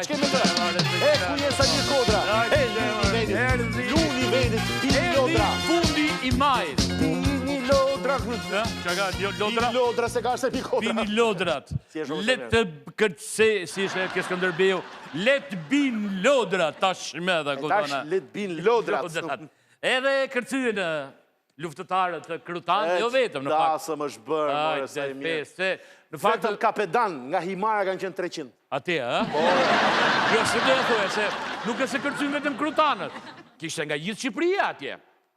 ti që kemi të? Kujesa një kodra. Luni venit, pini lodra. Fundi i majt. Pini lodra. Që ka lodra? Pini lodra se ka se pi kodra. Pini lodrat. Letë kërtëse, si ishe ke Skënderbeu, letë bin lodrat, tash me dhe Tash letë bin lodrat. Edhe kërcyën luftëtarët të Krutanë, jo vetëm në fakt. Dasëm është bërë, mërë sa i mirë. Vetëm kapedan, nga Himara kanë qenë 300. Ate, jo, se dhe thue, se nuk e se kërcyën vetëm Krutanët. Kishte nga gjithë Shqipëria atje.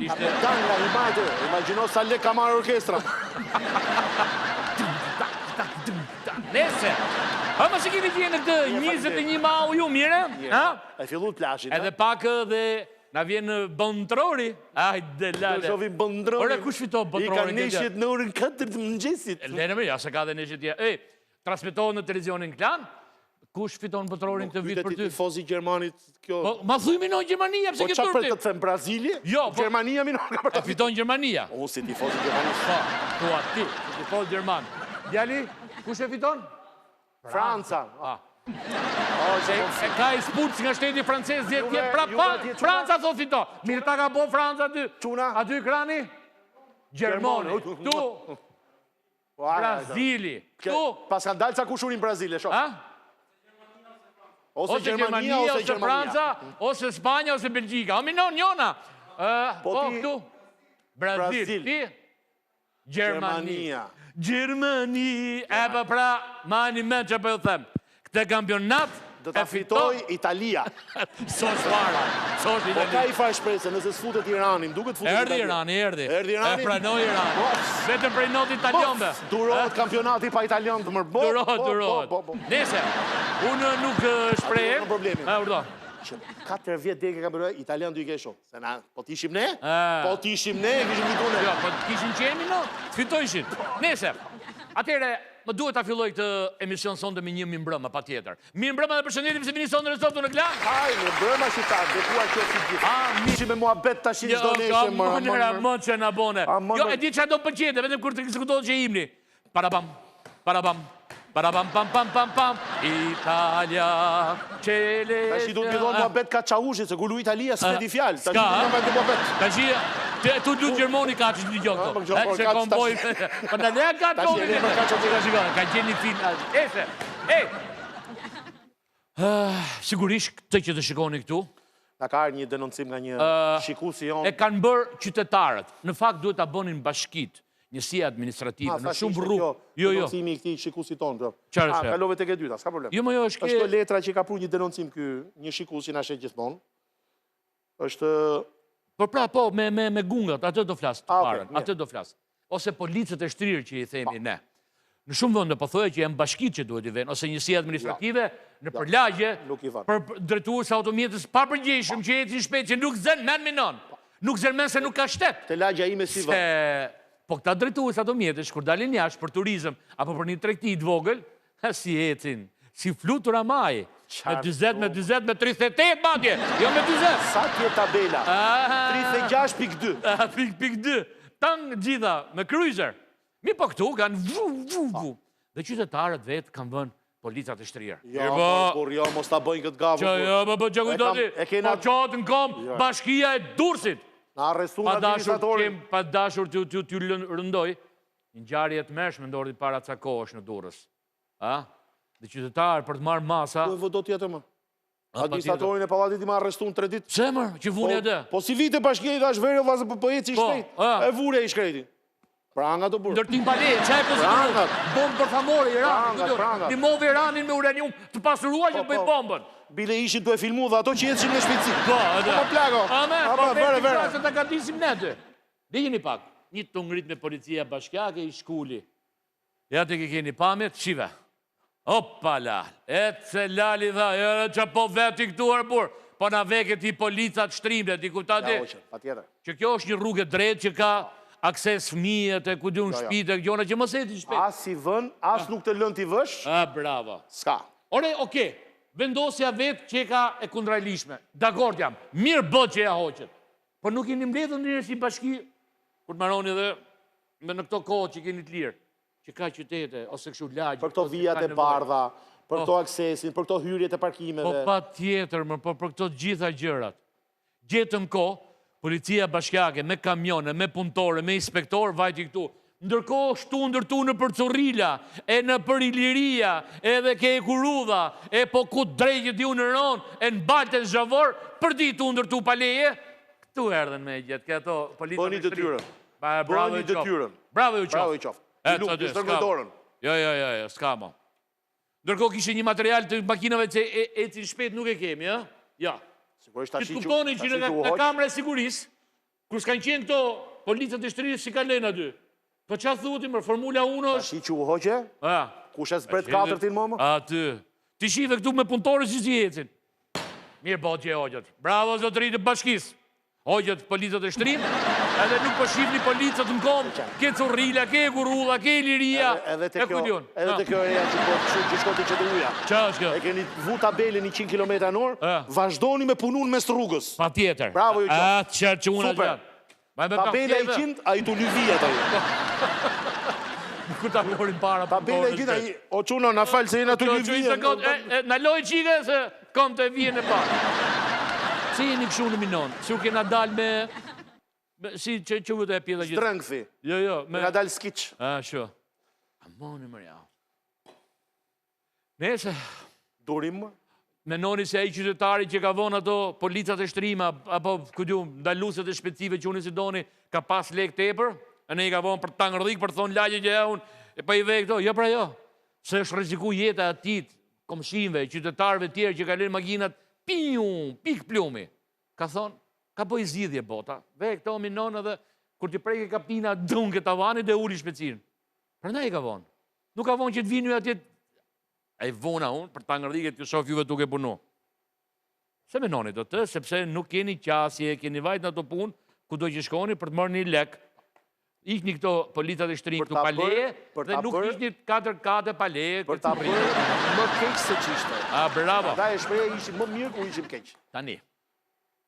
Kapedan nga Himara, imagino sa le ka marrë orkestra. Nese, më se kini tjenë të 21 mau ju, mire? E fillu të plashin. Edhe pak dhe na vjen Bëndrori. Ajde, lale. Do shovi Bëndrori. Ore, kush fito Bëndrori? I ka neshjet në orën 4 të mëngjesit. Lene me, ja, se ka dhe neshjet tje. Transmetohen në televizionin Klan. Kush fiton Bëndrorin këtë vit për ty? Tifozi Gjermanit kjo... Ma thuj minon Gjermania, pëse këtë turpi? Po qa për të them Brazili? Jo, Gjermania minon ka për të... Fiton Gjermania. Unë si tifozi Gjermanit. Po, tu ati, si tifozi Gjerman. Djali, kush e fiton? Franca. E ka i spurës nga shteti francez, Franca thot fito. Mirë ta ka bo Franca aty. Quna? Aty ekrani? Gjermoni. Tu? Brazili. Tu? Pas ka dalë ca kushurin Brazile, shok. Ose Gjermania, ose Franca, ose Spanja, ose Belgjika. O minon njona. Po, tu? Brazil. Ti? Gjermania. Gjermani. E për pra, ma një men që për them. Këtë kampionat do ta fitoj Italia. Sos fara. Po ka i farë shprejse, nëse s'futet Iranin, duket futet Italia. Erdi Irani, erdi. Erdi Irani? E pranoj Irani. Vetëm prej not italionbe. Durohet kampionati pa italion të mërbo. Durohet. Nese, unë nuk shprejë. Në problemi. Urdo. 4 vjetë deke kampionat, Italian du i kesho. Se na, po t'ishim ne? Po t'ishim ne, kishim vitune. Jo, po t'kishin qemi, no? T'fitojshin. Nese, atere, më duhet ta filloj këtë emision sonde me një mirëmbrëma, pa tjetër. Mirëmbrëma dhe përshëndetim se vini sonde në sotu në Klan. Haj, mirëmbrëma qytar, dhe kuar që si gjithë. Mishi me mua bet të ashtë do neshe, më që në bone. Jo, e di që do përqete, vetëm kur të diskutohet që imni. Parabam, parabam, parabam, pam, pam, pam, pam, Italia, qele... Ta shi du të bidon mua bet ka qaushit, se kullu Italia s'pe di fjallë. Ska, ta shi... Tu du Gjermoni ka që një gjokë, se komboj... Për në lea ka që ka qenë një film... Ese, sigurisht këtë që të shikoni këtu... Ka ka arë një denoncim nga një shikusi jonë... E kanë bërë qytetarët. Në fakt duhet ta bënin bashkit, njësia administrative, në shumë rrugë. Jo, jo. Denoncimi i këti shikusi tonë. Qarë është? Kalove të ke dyta, s'ka problem. Jo, më jo, është ke... është letra që ka pru një denoncim kë një shikusi në ashe gjithmonë. është... Por pra, po, me gungat, atë do flasë të parën, atë do flasë. Ose policët e shtrirë që i themi ne. Në shumë vëndë po thoje që janë bashkit që duhet i venë, ose njësia administrative në përlagje, për drejtues automjetës pa përgjeshëm që jetin shpejt, që nuk zënë men minon. Nuk zënë men se nuk ka shtet. Të lagja ime si vë. Po këta drejtues automjetës, kur dalin jashtë për turizm, apo për një tregti të vogël, si jetin, si flutura maj. Me 20, me 20, me 38, madje, jo me 20. Sa tje tabela? 36.2. Pik 2. Tangë gjitha, me cruiser. Mi po këtu kanë vu. Dhe qytetarët vetë kanë vënë policat e shtrirë. Jo, mos ta bëjnë këtë gavë. Që kujtoti, po qatë në kom, bashkia e Durrësit. Në arrestu në administratorin. Pa dashur t'ju rëndoj, një ngjarje të mërshme ndodhi para ca kohësh në Durrës. Dhe qytetarë për të marrë masa... Po e vëdo tjetë më. Administratorin e palatit i ma arrestu në 3 ditë. Pse mërë, që vune e dhe? Po si vite bashkje i dash verë, vazë për e që i shkrejt. E vure i shkrejti. Pranga të burë. Ndërtim pale, qaj pozitivit? Bombë për famore, Iran. Një move Iranin me uranium të pasurua që të bëjt bombën. Bile ishin të e filmu dhe ato që jetëshin me shpitsi. Po, edhe. Po plago. Po vere, vere. Se të gatisim ne të. Dijeni pak, një të ngrit me policia bashkjake i shkulli. Ja të ke keni pamjet, shive. Opala, e se lali dha, që po veti këtu arbur, po na veket i policat shtrimle, ti kuptati? Që kjo është një rrugë drejt që ka akses fëmijët e ku di unë shpite, gjona që mos e ti shpite. As si vën, as nuk të lën t'i vësh? Bravo. Ska. Ore, oke, vendosja vetë që ka e kundrajlishme. Dakord jam, mirë bët që ja hoqet. Por nuk jeni mbledhën njërë si bashki, kur të maroni dhe me në këto kohë që keni të lirë. Që ka qytete, ose këshu lagjë. Për këto vijat e bardha, Për këto aksesin, për këto hyrjet e parkimeve. Po pa tjetër, për këto gjitha gjërat. Gjetëm ko, policia bashkjake, me kamione, me punëtore, me inspektor, vajti këtu. Ndërkohë shtu ndërtu në për Currila, e në për Iliria, edhe ke e Kurudha, e po ku drejgjët ju në Ron, e në Baltën Zhavor, për ditu ndërtu paleje, këtu erdhen me gjithë, këto policia Bëni detyrën. Bravo i qoftë. Bravo i qoftë. Ju stërngoj dorën. Jo, s'ka mo. Ndërkohë kishe një material të makinave që ecin shpejt nuk e kemi, ja? Ja. Që të kuptoni që në kamre e sigurisë, kur s'kanë qenë këto policët e shtërisë si ka lena dy. Po qa thutim, Formula 1 është... Tashi që u hoqe? Kush e zbret 4-tin mëmë? Aty. Ti shive këtu me punëtore si si ecin. Mirë po që e hoqët. Bravo, zotëri të bashkisë. Hoqët policët e shtërinë, edhe nuk po shifni policët në komë, ke Currila, ke Kurudha, ke Iliria, e kudion. Edhe të kjo e që shkoti që të uja. Qa është kjo? E keni vu tabelin 100 km/h, vazhdoni me punun mes rrugës. Pa tjetër. Bravo ju qoftë. Atë qërë që unë atë. Tabela 100, a i të lyvija të ju. Ku ta morin para për tabela 100, o quno, na falë se jena të lyvija. Në loj qike se kom të vijen e parë. Si jeni këshu në minon? Si u kena dal me... Si që vëtë e pjeda gjithë? Strëngëthi. Jo. Kena dal skiq. Sho. Amoni mërja. Nese... Durim më? Menoni se ai qytetari që ka vonë ato policat e shtrima, apo ndaluset e shpejtësive që unë si doni, ka pas lek tepër, e ne i ka vonë për tangërdhik, për thonë lagje që unë, e pa i vej këto, jo pra jo. Se është rreziku jeta atit, komshinve, qytetarve tjerë që ka lënë makinat, pik plumi. Ka thonë, ka bëj zgjidhje bota, vej këto minon edhe, kur t'i prejke kapina dunke tavanit dhe uli shpejtësinë. Prandaj i ka vonë. Nuk ka vonë që të vini atje e vona unë, për tangërdhike të shof juve tuk e punu. Se menoni do të, sepse nuk keni qasje, keni vajt në të punë, ku do që shkoni për të mërë një lek. Ikni këto policat e shtërinë këtu paleje, dhe nuk ishni 4 paleje. Për ta bërë më keq se qishte. Bravo. Da e shpreje ishim më mirë ku ishim keq. Tani.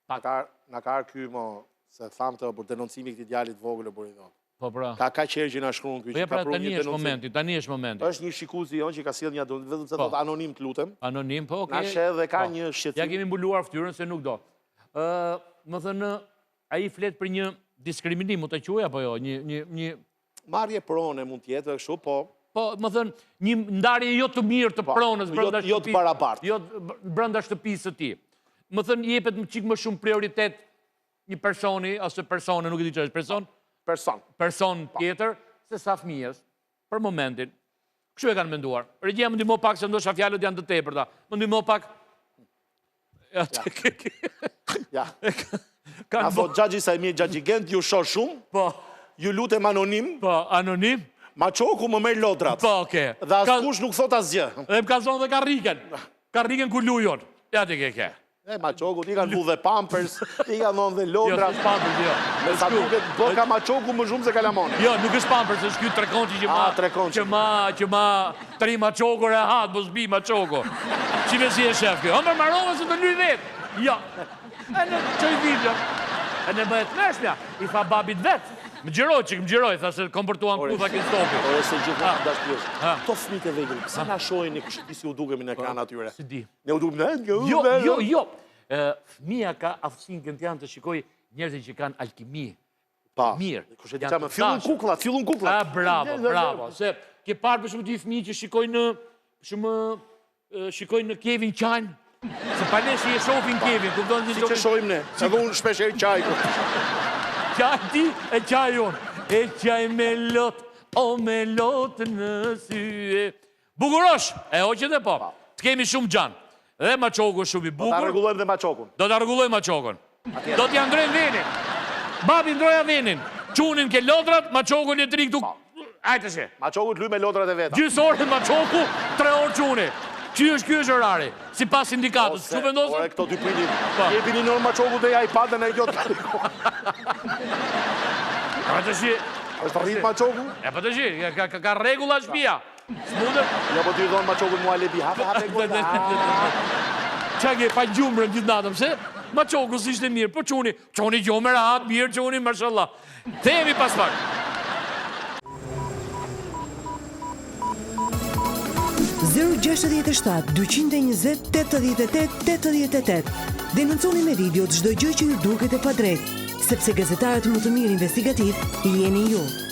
Në ka ky mo, se thamë të për denoncimi këti djalit vogël e buridon. Po pra. Ka qërë që nga shkruan kjo që ka pru një denoncim. Tani është momenti. është një shikuzi jonë që ka sjell një denoncim, vetëm se do të anonim të lutem. Anonim, po, okej. Na sheh dhe ka një shqetësim. Ja kemi mbuluar fytyrën se nuk do. Më thënë, ai flet për një diskriminim, mund të quaj apo jo, një marrje prone mund të jetë kështu, po. Po, më thënë, një ndarje jo të mirë të pronës brenda shtëpisë. Jo të barabartë. Jo brenda shtëpisë së tij. Më thënë, jepet çik më shumë prioritet një personi ose persone, nuk e di ç'është person tjetër, se sa fëmijës, për momentin. Kështu e kanë menduar. Regjia më ndihmo pak se ndoshta fjalët janë të tepërta. Më ndihmo pak. Ja. A thot Xhaxhi sa i mirë Xhaxhi Gent, ju shoh shumë. Po. Ju lutem anonim. Po, anonim. Maçoku më merr lodrat. Po, okay. Dhe askush nuk thot asgjë. Dhe më ka zonë dhe karriken. Karriken ku lujon. Ja ti ke. Maçoku, ti kanë vu dhe pampers, ti kanë dhënë dhe lodra. Jo, s'është pampers, jo. Me sa duket, ka maçoku më shumë se kalamoni. Jo, nuk është pampers, është ky trekonçi që ma 3 maçoku rehat, mos bi maçoku. Çive si e shef kjo? Hëmbër marrova se të lyj vet. Jo. E në çoj video. E në bëhet meshmja, i tha babit vet. Më gjiroj, tha se komportuan ku tha këtë stopi. Ore se gjithmonë dash pjesë. Këto fëmijët e vegël, pse na shohin kështu si u dukemi në ekran atyre? Si di. Ne u dukem Jo. Fëmia ka aftësinë që janë të shikoj njerëzit që kanë alkimi. Pa. Mirë. Kush e di çamë? Fillun kukullat. Bravo. Se ke parë për shumë ti fëmijë që shikojnë në Kevin Qajn. Se palesi e shohin Kevin, kupton ti? Si që shohim ne. Edhe unë shpesh e qaj. Qaj ti e qaj unë. E qaj me lot, o me lot në sy. Bukurosh, e hoqet e po. Të kemi shumë gjanë. Dhe maçoku shumë i bukur. Do ta rregullojmë dhe maçokun. Do ta rregullojmë maçokun. Do t'ja ndrojmë venin. Babi ndroja venin. Qunin ke lodrat, maçokun e tri këtu. Hajde she. Maçoku luaj me lodrat e veta. Gjysë orë maçoku, 3 orë quni. Ky është orari. Sipas sindikatës. Çu vendosën? Ore këto dy prindit. Jepini në maçoku dhe ja iPad-ën ai gjot. Hajde she. Është rrit maçoku? E po të shi, ka rregulla shtëpia. Smundër? Jo, po ti dhon maçokun mua lebi, hape gola. Qa ke pa gjumrën gjithë natëm, se? Maçoku si ishte mirë, po quni gjumë rahat, mirë quni, mashallah. Themi pas pak. 067 220 88 88. Denonconi me video çdo gjë që ju duket e padrejtë, sepse gazetarët më të mirë investigativ jeni ju.